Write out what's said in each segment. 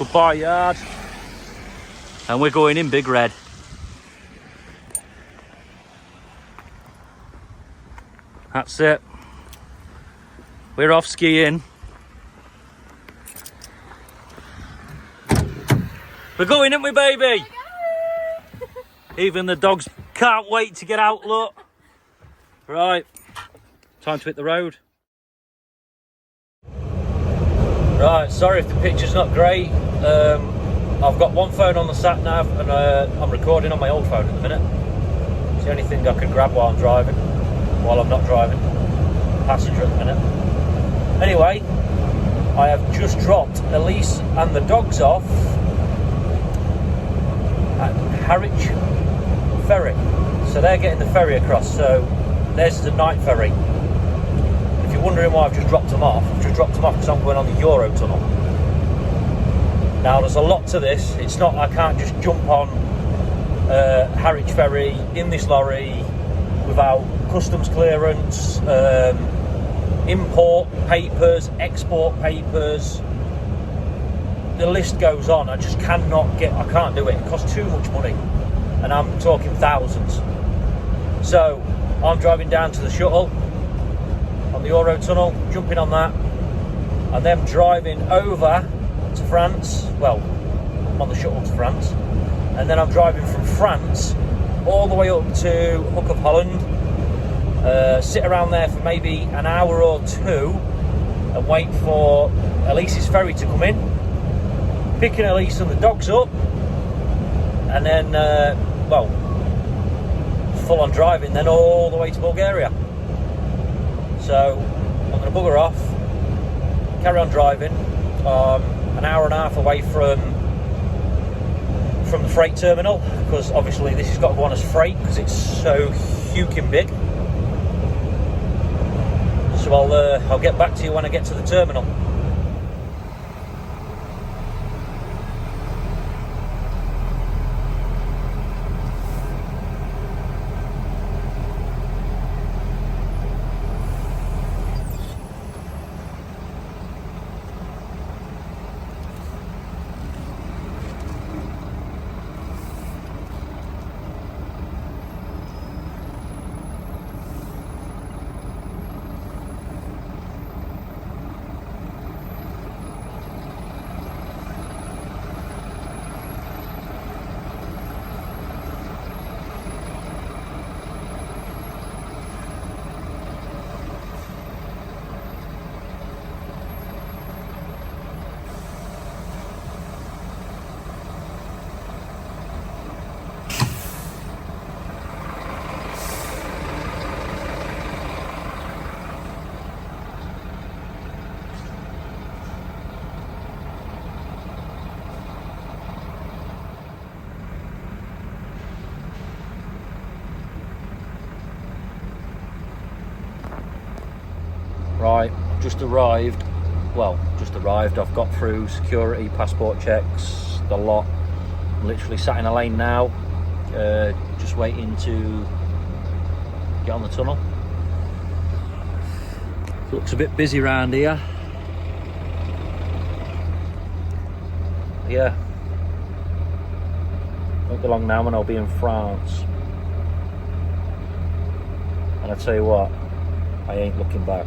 Goodbye, yard. And we're going in Big Red. That's it. We're off skiing. We're going, aren't we, baby? Even the dogs can't wait to get out, look. Right, time to hit the road. Right, sorry if the picture's not great. I've got one phone on the sat nav and I'm recording on my old phone at the minute. It's the only thing I can grab while I'm driving, while I'm not driving. Passenger at the minute. Anyway, I have just dropped Elise and the dogs off at Harwich Ferry. So they're getting the ferry across, so there's the night ferry. If you're wondering why I've just dropped them off, I've just dropped them off because I'm going on the Eurotunnel. Now there's a lot to this. It's not, I can't just jump on Harwich Ferry in this lorry without customs clearance, import papers, export papers. The list goes on. I just cannot get, I can't do it. It costs too much money. And I'm talking thousands. So I'm driving down to the shuttle on the Eurotunnel, jumping on that, and then driving over to France. Well, I'm on the shuttle to France, and then I'm driving from France all the way up to Hook of Holland, sit around there for maybe an hour or two and wait for Elise's ferry to come in, picking Elise and the dogs up, and then well, full on driving then all the way to Bulgaria. So I'm going to bugger off, carry on driving, an hour and a half away from the freight terminal, because obviously this has got to go on as freight because it's so huking big. So I'll get back to you when I get to the terminal. Right, just arrived. I've got through security, passport checks, the lot. Literally sat in a lane now, just waiting to get on the tunnel. Looks a bit busy around here. Yeah, won't be long now and I'll be in France. And I tell you what, I ain't looking back.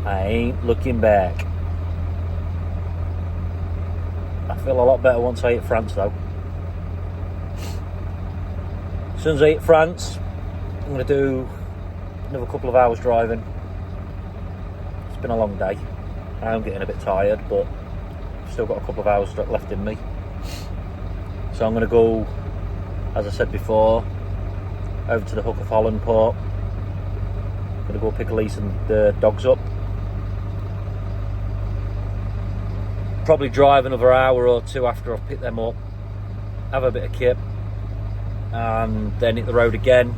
I ain't looking back. I feel a lot better once I hit France though. As soon as I hit France, I'm going to do another couple of hours driving. It's been a long day. I am getting a bit tired, but I've still got a couple of hours left in me. So I'm going to go, as I said before, over to the Hook of Holland port. I'm going to go pick Elise and the dogs up. Probably drive another hour or two after I've picked them up, have a bit of kip, and then hit the road again.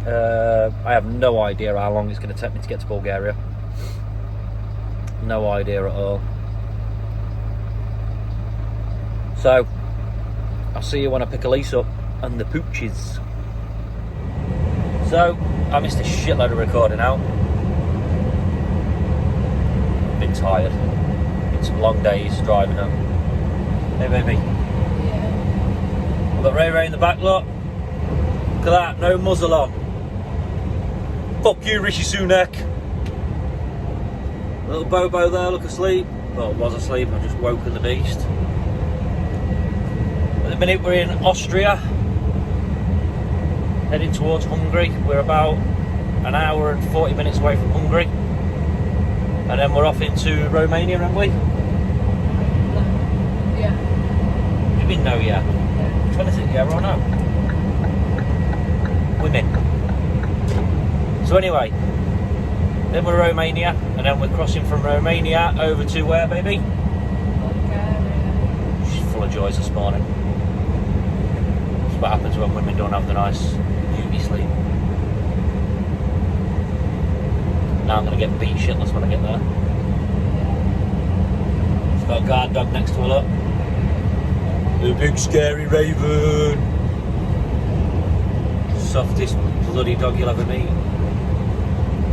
I have no idea how long it's going to take me to get to Bulgaria. No idea at all. So I'll see you when I pick Elise up and the pooches. So I missed a shitload of recording out. Been feeling tired. It's some long days driving up. Hey baby. Yeah. We've got Ray in the back, look. Look at that, no muzzle on. Fuck you, Rishi Sunak. Little Bobo there, look asleep. Well, was asleep, I just woken the beast. At the minute we're in Austria, heading towards Hungary. We're about an hour and 40 minutes away from Hungary. And then we're off into Romania, aren't we? Yeah. What do you mean no, yeah? Which one is it, yeah or no? Women. So anyway, then we're Romania, and then we're crossing from Romania over to where, baby? Bulgaria. She's full of joys this morning. That's what happens when women don't have the nice beauty sleep. Now I'm going to get beat shitless when I get there. She's got a guard dog next to her, look. The big scary raven. Softest bloody dog you'll ever meet.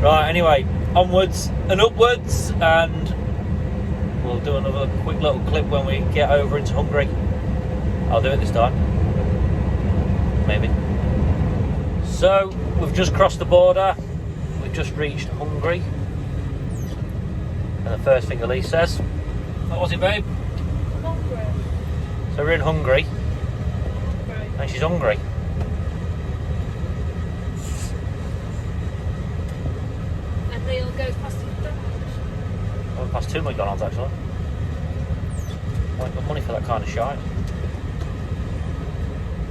Right, anyway, onwards and upwards, and we'll do another quick little clip when we get over into Hungary. I'll do it this time. Maybe. So, we've just crossed the border. We've just reached Hungary. And the first thing Elise says, what was it, babe? Hungry. So we're in Hungary, Right. and she's hungry. And Neil goes past his dog. Well, past 2 McDonald's actually. I ain't got money for that kind of shite.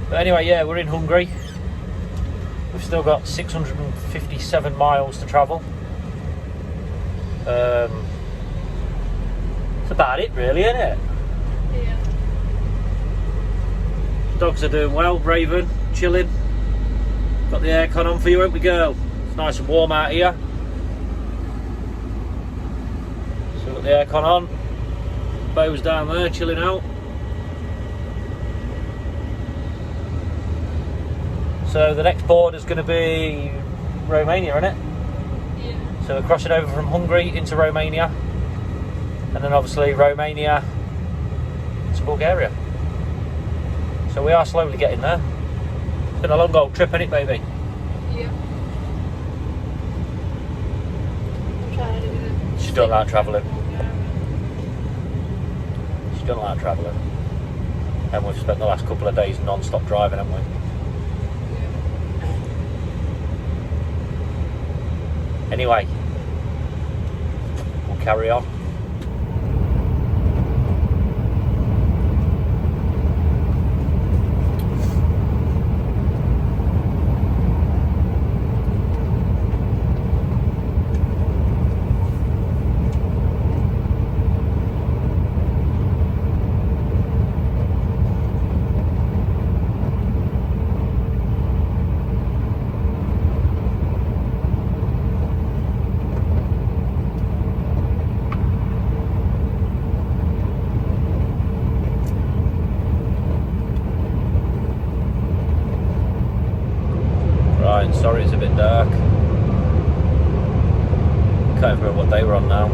But anyway, yeah, we're in Hungary. We've still got 657 miles to travel. That's about it really, isn't it? Yeah. Dogs are doing well. Raven, chilling. Got the aircon on for you, haven't we, girl? It's nice and warm out here. So we've got the aircon on. Bo's down there, chilling out. So the next border is going to be Romania, isn't it? Yeah. So we're crossing over from Hungary into Romania. And then obviously Romania to Bulgaria. So we are slowly getting there. It's been a long old trip, ain't it, baby? Yeah. I'm trying to do it. She don't like travelling. She don't like travelling. And we've spent the last couple of days non-stop driving, haven't we? Anyway, we'll carry on. Right, sorry it's a bit dark. Can't remember what day we're on now. I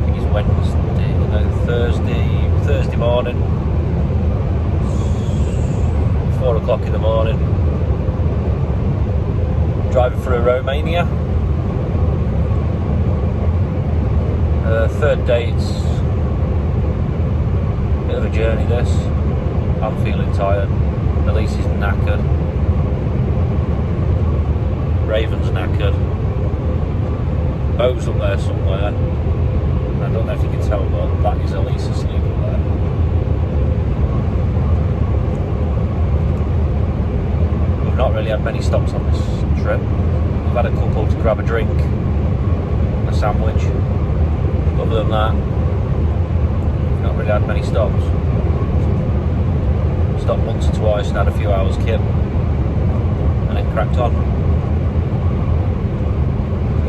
think it's Wednesday, no, Thursday morning. 4 o'clock in the morning. Driving through Romania. Third day, it's a bit of a journey this. I'm feeling tired. Elise is knackered. Raven's knackered. Bo's up there somewhere. I don't know if you can tell, but that is Elise asleep up there. We've not really had many stops on this trip. We've had a couple to grab a drink, a sandwich. Other than that, we've not really had many stops. Stopped once or twice and had a few hours kip, and it cracked on.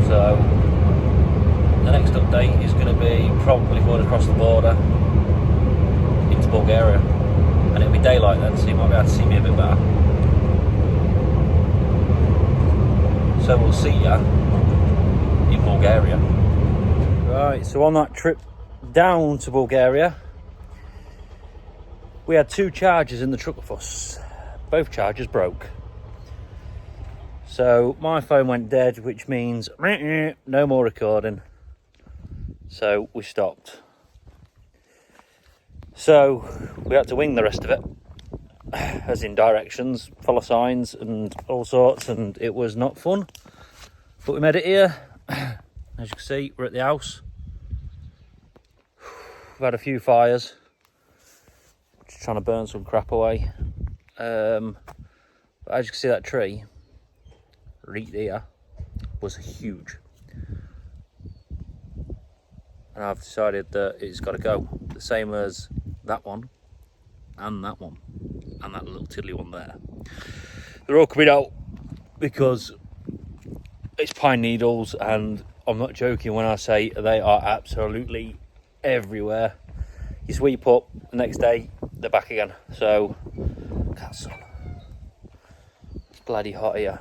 So the next update is going to be probably going across the border into Bulgaria, and it'll be daylight then, so you might be able to see me a bit better. So we'll see ya in Bulgaria. Right, so on that trip down to Bulgaria, we had 2 chargers in the truck with us. Both chargers broke. So my phone went dead, which means no more recording. So we stopped. So we had to wing the rest of it, as in directions, follow signs and all sorts, and it was not fun. But we made it here. As you can see, we're at the house. We've had a few fires. Just trying to burn some crap away. But as you can see, that tree right there was huge. And I've decided that it's got to go. The same as that one, and that one, and that little tiddly one there. They're all coming out because it's pine needles, and I'm not joking when I say they are absolutely everywhere. You sweep up, the next day they're back again. So, look at that sun. It's bloody hot here.